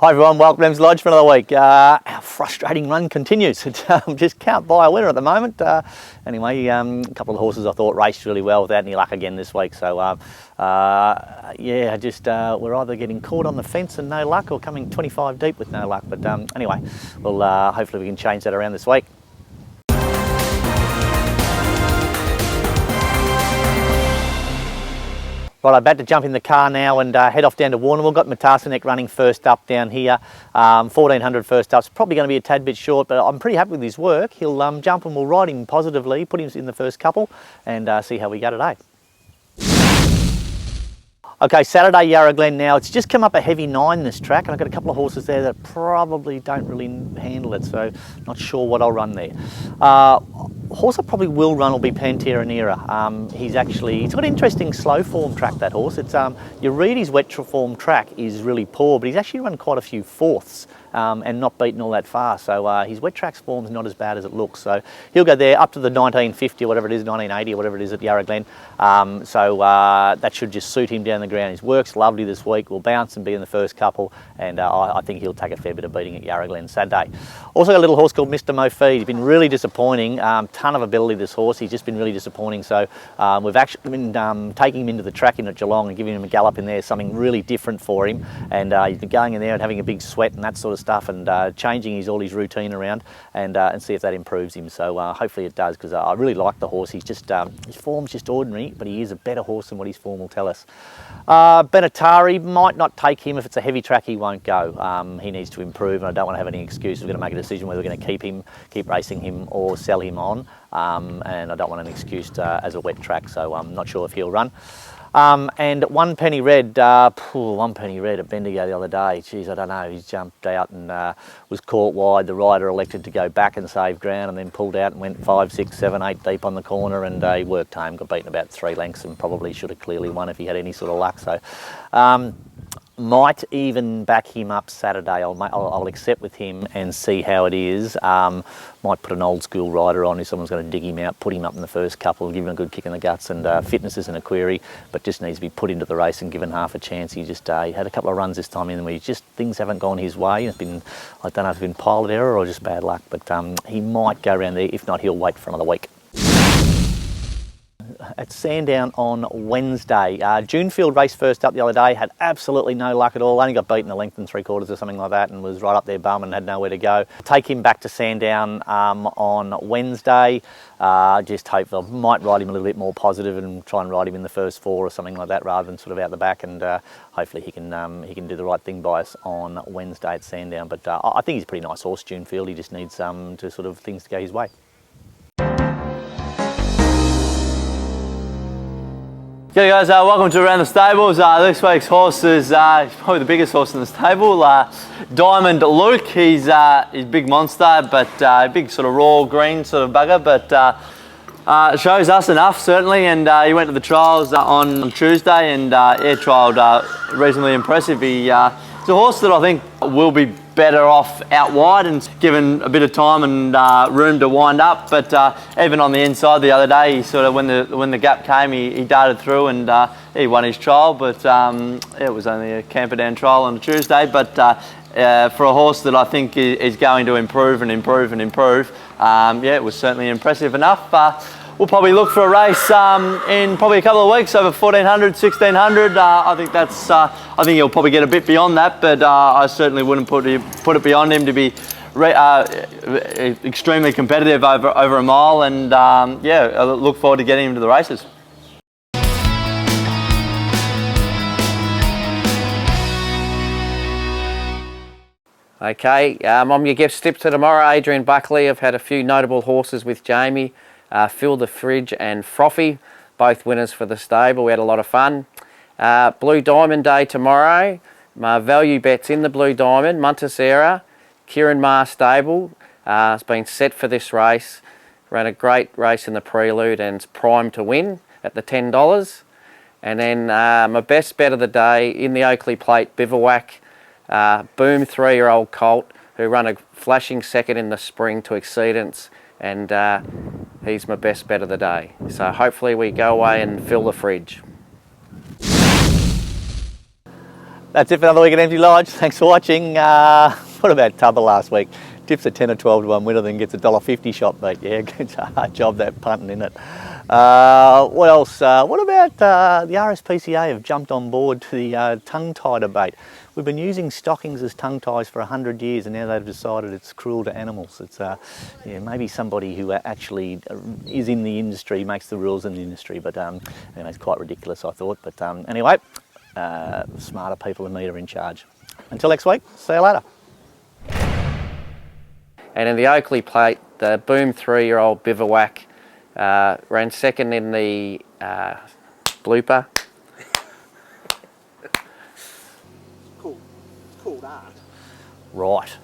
Hi everyone, welcome to Emsley Lodge for another week. Our frustrating run continues. Just can't buy a winner at the moment. Anyway, a couple of horses I thought raced really well without any luck again this week. So yeah, just we're either getting caught on the fence and no luck or coming 25 deep with no luck. But anyway, well, hopefully we can change that around this week. Right, I'm about to jump in the car now and head off down to Warrnambool. We've got Matasanek running first up down here. 1400 first up's probably going to be a tad bit short, but I'm pretty happy with his work. He'll jump and we'll ride him positively, put him in the first couple and see how we go today. Okay, Saturday, Yarra Glen now. It's just come up a heavy 9 this track, and I've got a couple of horses there that probably don't really handle it, so not sure what I'll run there. Horse I probably will run will be Pantera Nera. He's got an interesting slow form track, that horse. It's you read his wet form track is really poor, but he's actually run quite a few fourths and not beaten all that far. So his wet tracks form's not as bad as it looks. So he'll go there up to the 1950 or whatever it is, 1980 or whatever it is at Yarra Glen. So that should just suit him down the ground. His work's lovely this week. We'll bounce and be in the first couple, and I think he'll take a fair bit of beating at Yarra Glen Saturday. Also got a little horse called Mr. Mofeed. He's been really disappointing. Ton of ability, this horse. He's just been really disappointing. So we've actually been taking him into the track in at Geelong and giving him a gallop in there, something really different for him. And he's been going in there and having a big sweat and that sort of stuff, and changing all his routine around, and see if that improves him. So hopefully it does, because I really like the horse. He's just his form's just ordinary, but he is a better horse than what his form will tell us. Benatari, might not take him. If it's a heavy track, he won't go. He needs to improve, and I don't want to have any excuse. We're going to make a decision whether we're going to keep racing him or sell him on. And I don't want an excuse as a wet track, so I'm not sure if he'll run. And One Penny Red at Bendigo the other day. Geez, I don't know, he jumped out and was caught wide. The rider elected to go back and save ground, and then pulled out and went 5, 6, 7, 8 deep on the corner, and he worked home, got beaten about 3 lengths, and probably should have clearly won if he had any sort of luck. So might even back him up Saturday. I'll accept with him and see how it is. Might put an old school rider on if someone's going to dig him out, put him up in the first couple, give him a good kick in the guts, and fitness isn't a query, but just needs to be put into the race and given half a chance. He just he had a couple of runs this time in where things haven't gone his way. It's been, I don't know if it's been pilot error or just bad luck, but he might go around there. If not, he'll wait for another week. At Sandown on Wednesday. Junefield raced first up the other day, had absolutely no luck at all, only got beaten a length and 3/4 or something like that, and was right up their bum and had nowhere to go. Take him back to Sandown on Wednesday. Just hope I might ride him a little bit more positive and try and ride him in the first 4 or something like that, rather than sort of out the back, and hopefully he can do the right thing by us on Wednesday at Sandown. But I think he's a pretty nice horse, Junefield. He just needs things to go his way. G'day guys, welcome to Around the Stables. This week's horse is probably the biggest horse in the stable, Diamond Luke. He's a big monster, but big sort of raw green sort of bugger, but shows us enough certainly. And he went to the trials on Tuesday and air trialled reasonably impressive. He's a horse that I think will be better off out wide and given a bit of time and room to wind up, but even on the inside the other day, he sort of, when the gap came, he darted through and he won his trial, but it was only a Camperdown trial on a Tuesday. But for a horse that I think is going to improve and improve and improve, yeah, it was certainly impressive enough. We'll probably look for a race in probably a couple of weeks over 1400, 1600. I think he'll probably get a bit beyond that, but I certainly wouldn't put it beyond him to be extremely competitive over a mile. And yeah, I look forward to getting him to the races. Okay, I'm your guest tipster tomorrow, Adrian Buckley. I've had a few notable horses with Jamie. Fill the Fridge and Frothy, both winners for the stable. We had a lot of fun. Blue Diamond Day tomorrow. My value bets in the Blue Diamond, Montessera, Kieran Maher stable. It's been set for this race. Ran a great race in the prelude and it's primed to win at the $10. And then my best bet of the day in the Oakley Plate Bivouac, Boom 3-year-old colt who run a flashing second in the spring to Exceedance, and he's my best bet of the day. So hopefully we go away and fill the fridge. That's it for another week at Emsley Lodge. Thanks for watching. What about Tubber last week? Tips a 10 or 12 to 1 winner, then gets a $1.50 shot beat. Yeah, it's a hard job that punting, isn't it? What else? What about the RSPCA have jumped on board to the tongue tie debate. We've been using stockings as tongue ties for 100 years, and now they've decided it's cruel to animals. It's yeah, maybe somebody who actually is in the industry makes the rules in the industry, but anyway, it's quite ridiculous, I thought. But anyway, smarter people than me are in charge. Until next week, see you later. And in the Oakley Plate, the Boom 3-year-old Bivouac ran second in the blooper. Cool. It's called art. Right.